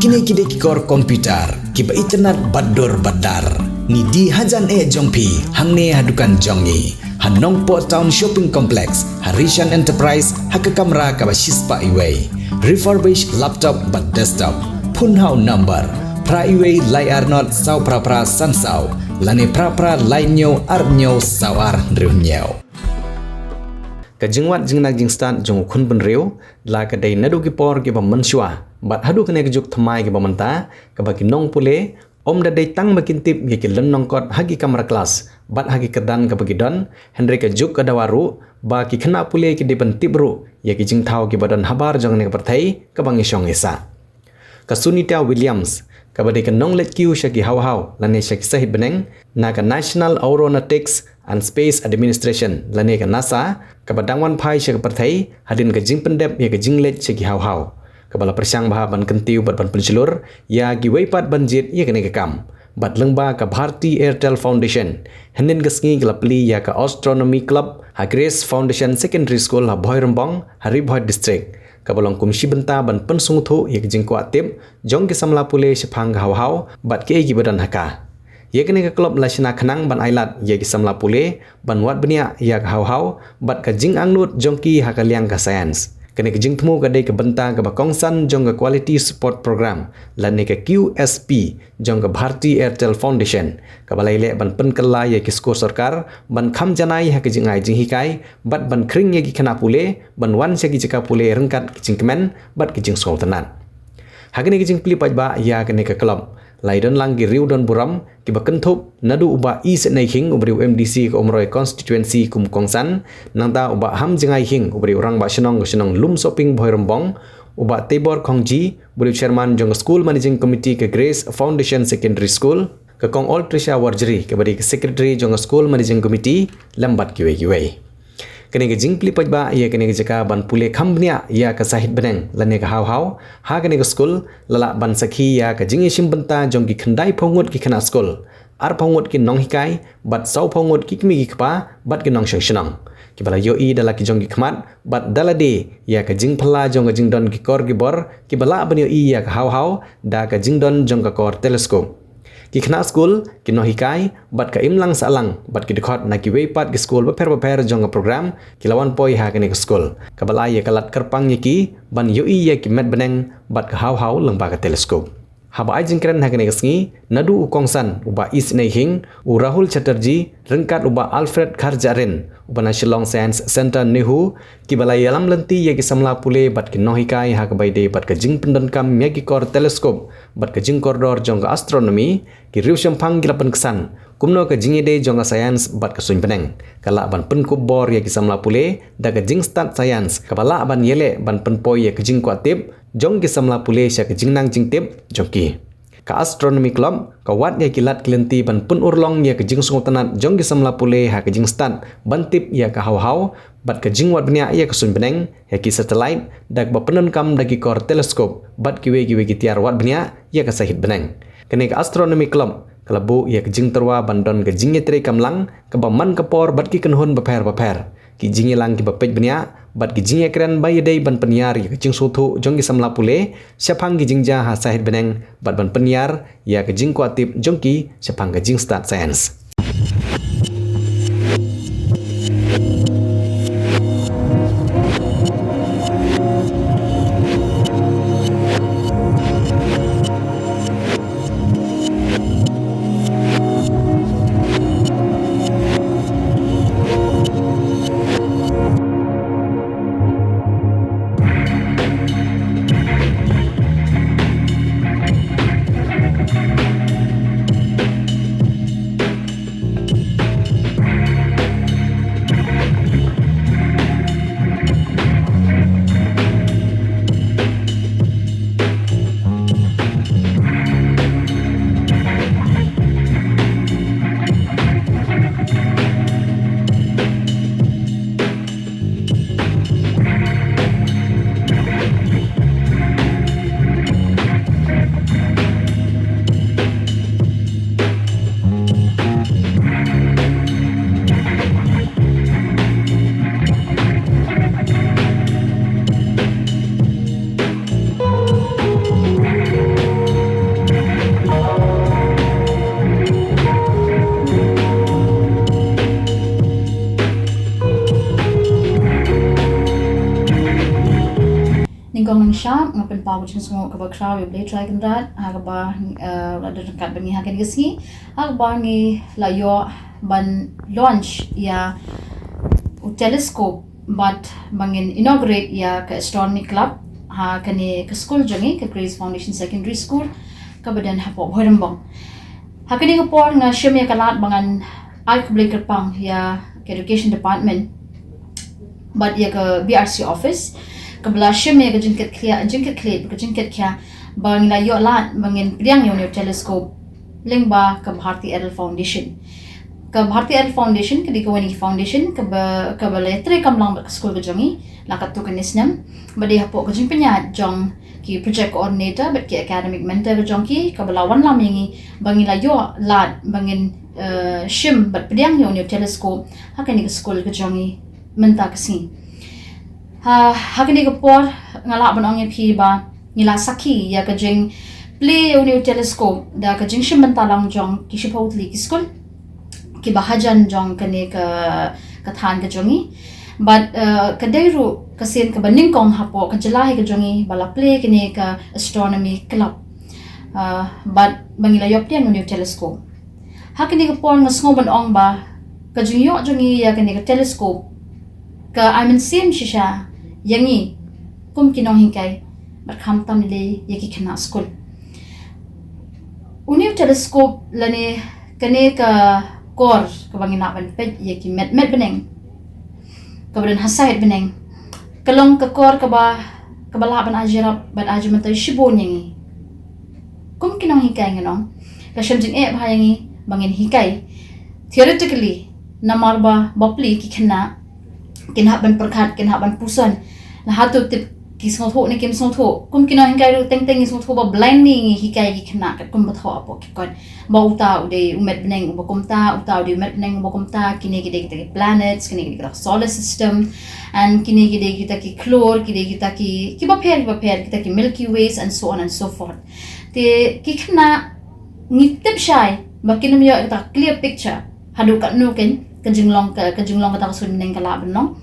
Kini kikor komputer, kiba internet bador badar. Ni di hajan jongpi, hangne hadukan jongi. Han Nongpoh Town Shopping Complex, Harishan Enterprise, haka kamera kaba shispa iway. Refurbished laptop but desktop. Phun number. Pra iway layar not sau pra sansau. Lane pra lainyo arnyo sawar riunyo. Kajingwat jingnak jingstan jong khun Briew la kadai nadu ki por ki mansua bat hadu kene juk thamai ki manta ka baki nong pule om da dai tang makin tip ye ki lennong kot hagi kamera kelas bat hagi kedan ka bagi don Henry ka juk ka dawaru ba ki Khynnah pule ki dipen tibru ye ki jing thau ki badan habar jong ne ka perthai ka bangi shong esa ka Sunita Williams ka badai ka nong let kiu shaki Hawhaw lane shaki sahid beneng na ka National Aeronautics and Space Administration lane ka NASA ka badangwan phai shaki perthai hadin ka jing pendep ye ka jing let shaki Hawhaw ka bala persyang bah ban kentiu bat ban pencelur ya gi weipat banjit ye kene ka kam bat Lyngba ka Bharti Airtel Foundation henin ka sngi glapli ya ka Astronomy Club ha Grace Foundation Secondary School ha Bhoi Bhoi District ka balong kumshi bynta ban pensungthu ye jing kwa tip jong ki samla pule shphang Hawhaw bat ke gi badan haka ye kene ka club lashna khnang ban ailat ye ki samla pule ban wat bnia ya ka Hawhaw bat ka jing angnut jong ki ha ka liang ka science kene ka jing thmu ka dei ka bynta ka bakongsan jong ka quality support program lane ka QSP jong ka Bharti Airtel Foundation ka balai le ban pen kala ye ki skor sarkar ban kham janai ha ka jing ai jing hikai bat ban khring ye ki Khynnah pule ban wan se ki jika pule rengkat ki jing kemen bat ki jing sol tanan ha kene ki jing pli paj ba ya kene ka club lai don lang ki riu don buram ki bakentup nadu uba i se nei hing ubri MDC ko umroi constituency kum kongsan nangta uba ham jingai hing ubri orang ba Shnong lum shopping Bhoi uba tebor khongji buri chairman jong school managing committee ke Grace Foundation Secondary School ke kong all Trisha Warjeri ke bari secretary jong school managing committee lambat kiwe kene ke jing pli paj ba ye kene ke jaka ban pule khambnia ya ka sahid beneng lane ka Hawhaw ha kene ke school lala ban sakhi ya ka jing sim banta jong ki khandai phongut ki Khynnah school ar phongut ki nong hikai bat sau phongut ki kmi ki khpa bat ki nong Shnong ki bala yo i dala ki jong ki khmat bat dala de ya ka jing phla jong ka jing don ki kor ki bor ki bala ban yo i ya ka Hawhaw da ka jing don jong ka kor telescope ki Khynnah school ki no hikai bat ka imlang salang bat ki dikhot na ki weipat ki school baper jong ka program ki lawan poi ha kene ka school ka bala ye kalat kerpang ye ki ban yo i ye ki met beneng bat ka Hawhaw Lyngba ka telescope haba ai jingkran ha kene ka sngi nadu u kongsan uba is nei hing u Rahul Chatterjee rengkat uba Alfred Kharjaren uba na Shillong Science Center Nehu ki bala yalam lenti ye ki samla pule bat ki no hikai ha ka baide bat ka jing pendon kam me ki kor telescope bat ka jing koridor jong ka Astronomy ki riu syampang ki lapan kesan kumno ka jing ide jong ka science bat ka suin peneng kala ban pen khubor ye ki samla pule da ka jing start science ka bala ban yele ban pen poi ye ka jing kwa tip jong ki samla pule sya ka jing nang jing tip jong ki ka Astronomy Club ka wat ye ki lat klenti ban pen urlong ye ka jing sungu tanat jong ki samla pule ha ka jing start ban tip ye ka Hawhaw bat ka jing wat bnia ye ka sun peneng ye ki satellite dak ba penon kam da ki kor telescope bat ki we ki tiar wat bnia ye ka sahid beneng kene ka Astronomy Club kalabu ye ka jing terwa bandon ka jing tre kamlang ka ba man ka por bat ki kenhon baper ki jing lang ki ba pej bnia bat ki jing ekran ba ye dei ban penyar ye ka jing suthu jong ki samla pule syapang ki jing ja ha sahid beneng bat ban penyar ya ka jing kwa tip jong ki syapang ka jing start science ba ngapen pau jing semua ka ba kraw boleh try kan rat ha ka ba ada dekat bengi ha kan gesi ha ba ngi la yo ban launch ya telescope but bangin inaugurate ya ke Astronomy Club ha kani ke Skul jongi ke Grace Foundation Secondary School ka badan ha po horembong ha kani ko por nga syem ya kalat bangan ai kubli kerpang ya ke Education Department but ya ke BRC office kabla syem ya ke jingket kya bang la yo lat bangin priang yo telescope Lyngba ke Bharti Edel Foundation ke Bharti Edel Foundation ke dikawani foundation ke balai tre kamlang Skul ke jongi lakat tu kenisnam badi hapo ke jing penyat jong ki project coordinator but ki academic mentor ke jong ki ke balawan lam yangi bangi la yo lat bangin shim but priang yo telescope hakani ke Skul ke jongi menta kasi hakani ke por ngala banong pi ba ngila saki ya ke jing play yo telescope da ke jing shim menta lang jong ki shipotli ki Skul ki bahajan jong kene ka than ke jongi but kadairu kasin ka baning kong hapo ka jelahi ke jongi bala play kene ka Astronomy Club but bangila yop tiang new telescope hakini ka por nga sngoban ong ba ka jingyo jongi ya kene ka telescope ka amin sim shisha yangi kum kinong hingkai but kham tam le yaki khana Skul uniu telescope lane kene ka kor kabangina ban pet yaki met beneng kabadan hasait beneng kalong ka kor kabala ban ajirap ban ajumantai shibon yangi kum kinong hikai nganong ka shamjing bhayangi bangin hikai theoretically namarba bapli ki khna kinha ban perkhat kinha ban pusan la hatu tip ki sngotho ne kim sngotho kum kinong hikai ru teng sngotho ba blinding hikai ki khna ka kum batho apo ki kon ba uta ude umet beneng ubakumta uta ude umet beneng ubakumta kini kita planets kini kita solar system and kini kita klor kini kita ki ba pher kita ki Milky Ways and so on and so forth te ki khna ngitip shai ba kinum yo kita clear picture hadu ka nu ken kajinglong ka sun beneng kala benong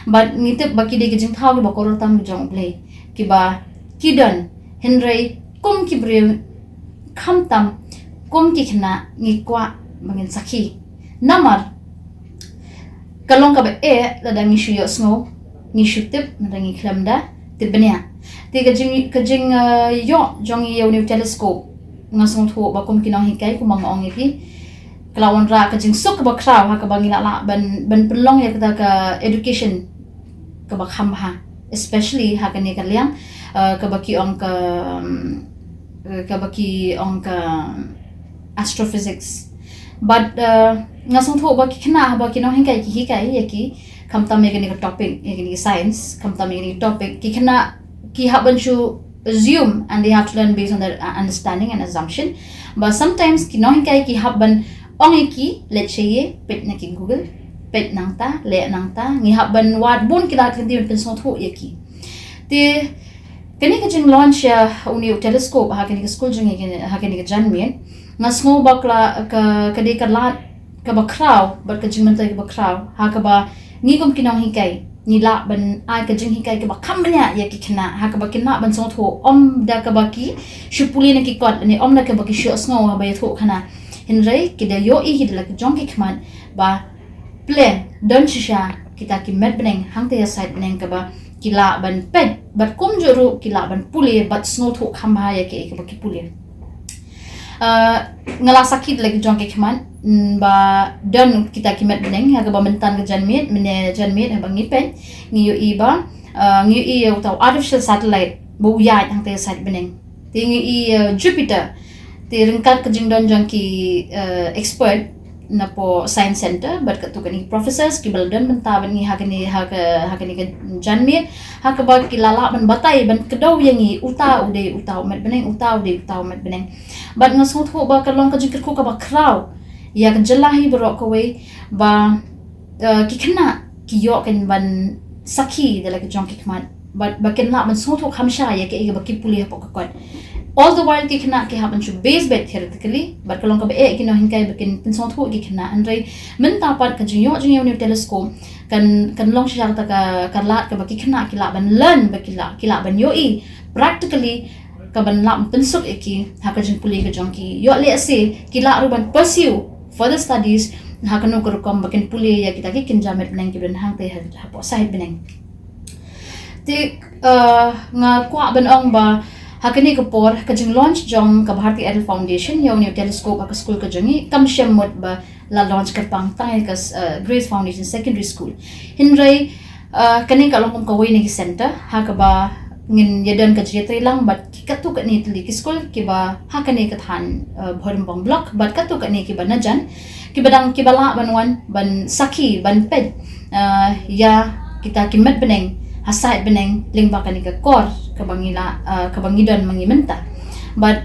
but ngitip ba ki jing thau ki ba korol tam jong play ki ba kidon henry kum ki Briew kham tam kum ki khna ngi kwa bangin sakhi namar kalong ka ba la dangi shuyo sngo ngi shutip ndangi khlamda tibnya te kajing yo jongi yo new telescope ngasong thu ba kum kinong hikai kumang ong ipi kalawan ra kajing suk ba kraw ha ka bangila la ban pelong ya ka education ka ba khambha especially ha ka ni ka liang ka ba ki ong ka astrophysics but ngasong tho ba ki khna ba ki no hinkai ki kamta me ni topic ni science kamta me ni topic ki khna ki haban chu assume and they have to learn based on their understanding and assumption but sometimes ki no hinkai ki haban ong ki let's say pet na ki Google pet nangta le nangta ngi haban wat bun ki da kan di pen so tho ki te kani ka jing launch ya uni telescope ha kani ka Skul jing ha kani ka janmien ngasngo bakla ka de ka lat ka ba kraw but ka jing mantai ka ba kraw ha ka ba ngi kom kinong hikai ni la ban ai ka jing hikai ka ba khamnya ya ki khna ha ka ba kinna ban so tho om da ka ba ki shupuli na ki kot ni om na ka ba ki shu sngo ha ba ya tho khana hinrei ki da yo I hid la ka jong ki khman ba plan don shisha kita ki met beneng hang te side beneng ka ba kila ban pet but kum juru kila ban puli but snow tho khamba ya ke ba ki puli ngala sakit lagi jong ke khman ba don kita ki met beneng ha ba mentan ke janmit ha ba ngipen ngiu I ba ngiu I utau artificial satellite bu ya hang te side beneng tingi I Jupiter ti ringkat ke jing don jong ki expert na po science center but katukani professors ki baldan mentaban ni hakani ka janmit hakaba kilala ban batai ban kedaw yangi uta met beneng met beneng but ngasot ho ba kalong ka jikir ko ka ba kraw ya ka jelahi berok ko we ba ki khna ki yo kan ban sakhi de la ka jong ki khman but ba ken la ban so tho khamsha ya ke ba ki puli ha po ka kon all the while ki khna ki happen to base bet theoretically but kalong ka ba ki no hinkai ba kin pensong tho ki khna andrei men ta pat ka jinyo ni telescope kan long sha ta ka lat ka ba ki khna ki la ban learn ba ki la ban yo I practically kaban lak pensuk iki hakajin puli ke jongki yo le ase kila ruban pursue further studies hakanu kerukom bakin puli ya kita ki kinjamet nang ki ben hang te hapo sahib beneng ti nga kwa ben ong ba hakani khubor kajing launch jong ka Bharti Idol Foundation yo new telescope ka school ka jongi kam shemot ba la launch ka pang tang ka Grace Foundation Secondary School hinrai kani ka longkom ka way ni center hakaba ngin yadan ka jetri lang bat katu ka ni tli ki school ki ba hakani ka than bhorim block bat katu ka ni ki ba najan kibadang kibala banwan ban saki ban ped ya kita kimat beneng hasai beneng Lyngba kani ka kor kabangidon mangimenta but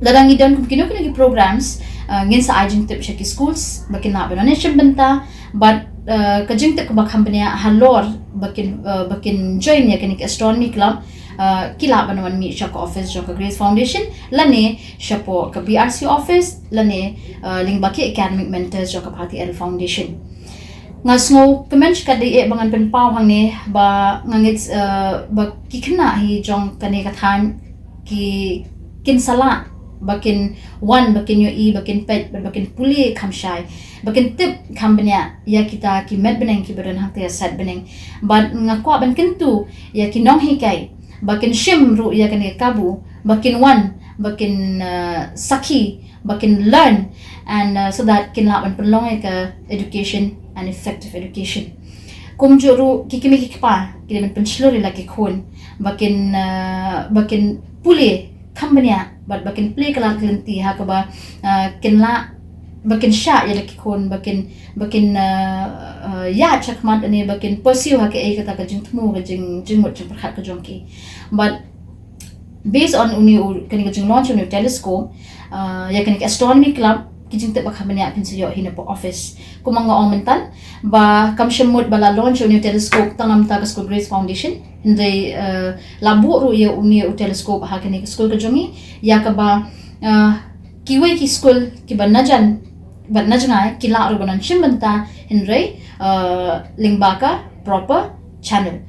larang idon kum kino kini programs ngin sa ajing tip shaki schools bakin na banon bynta but kajing tip ba company halor bakin join ya kani astronomy club kila banwan mi shaka office joka Grace Foundation lane shapo ka BRC office lane Lyngba ki academic mentors joka Bharti Idol Foundation ngasngo kemench ka di bangan penpaw hang ni ba ngangit ba kikna hi jong kani kathan ki kinsala bakin one bakin yo e bakin pet bakin puli khamshai bakin tip khambanya ya kita ki met beneng ki badan hang te sat beneng but ngakwa ban kentu ya ki nong hi kai bakin shim ru ya kani kabu bakin one bakin saki bakin learn and so that kin la ban penlong ka education and effective education kum juru kikimi kikpa kimen penslori lagi khun bakin puli kambanya but bakin play kala klenti hakaba kinla bakin sha ya lagi khun bakin ya chakmat ani bakin pursue hake ai kata ka jingtmu ka jingmot jingprakhat ka jongki but based on uni kani ka jing launch uni telescope ya kani astronomy club kijing te bakhamanya pinsiyo hinapo office kumanga omentan ba kamshemut bala launch uni telescope tangam ta Skul Grace Foundation hindi labu ru ya uni telescope hakani school ka jongi ya ka ba kiwe ki school ki banajan banajngai kila ru banan shimbanta hindi Lyngba ka proper channel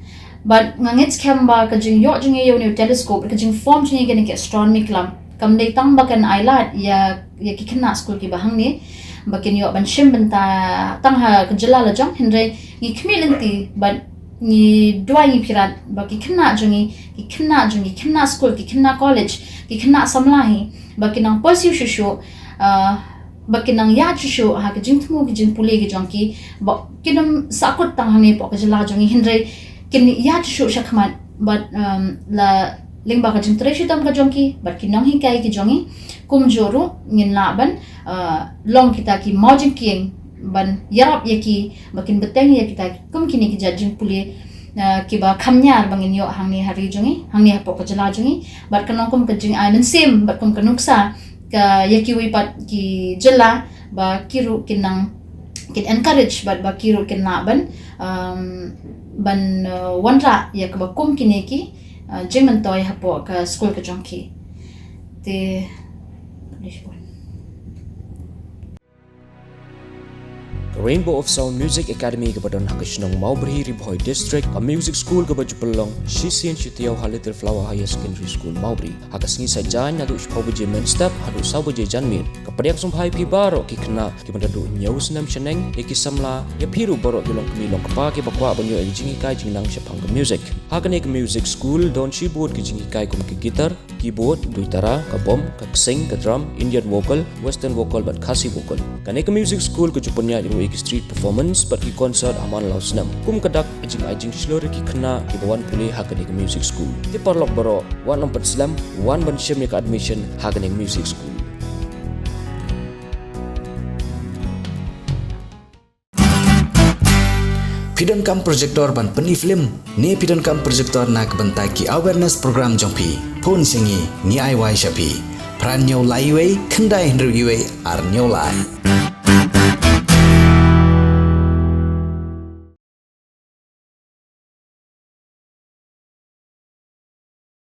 but ngangits kamba ka jing yo jing uni telescope ka jing form jing gani ki astronomy club kam dei tang bakan ailat ya ki Khynnah school ki bahang ni bakin yo ban shim bynta tang ha kejala la jong hinre ngi khmilenti ban ni dua ngi pirat baki Khynnah jongi ki Khynnah school ki Khynnah college ki Khynnah samlahi bakin ang pursue shushu bakin ang ya shushu ha ke jingtmu ki jing puli ki jongki ba kinam sakut tang hane po kejala jongi hinre kin ya shushu shakmat but la Lyngba ka jing treshi tam ka jongki but kinong hikai ki jongi kum joru ngin laban long kita ki mojing king ban yarap yaki bakin beteng ya kita kum kini ki jajing puli ki ba khamnyar bangin yo hangni hari jongi hangni hapo ka jala jongi but kanong kum ka jing island sim but kum kanuksa ka yaki wipat ki jala ba kiru kinang kin encourage but ba kiru kin laban ban wanra ya ka ba kum kini ki jing mentoy hapo ka school ka jongki te Rainbow of Sound Music Academy ke badan hak Shnong mau berhiri Bhoi District a music school ke baju pelong Shisian Shitiau Little Flower Higher Secondary School mau beri hak sengi sajan adu spau beje main step adu sau beje janmir kepada yang sumpai pi baro ki Khynnah ki bandadu nyau senam cheneng ki samla ya piru baro ki long kemilong kepa ki bakwa banyo jingi kai jingnang sepang ke music hak ni ke music school don keyboard ki jingi kai kum ki gitar keyboard duitara ka bom ka sing ka drum Indian vocal western vocal but khasi vocal kane ke music school ke jupunya street performance bagi konsert aman lau senam kum kadak ajing seluruh ki Khynnah ki bawan pulih hakani ke music school ti parlok baro wan nompat slam wan ban shim ka admission hakani music school Pidon kam projector ban peni film ne pidon kam projector na kebentai ki awareness program jongpi phun singi ni Iohi shapi pran nyau laiwe khendai hendru ar nyau lai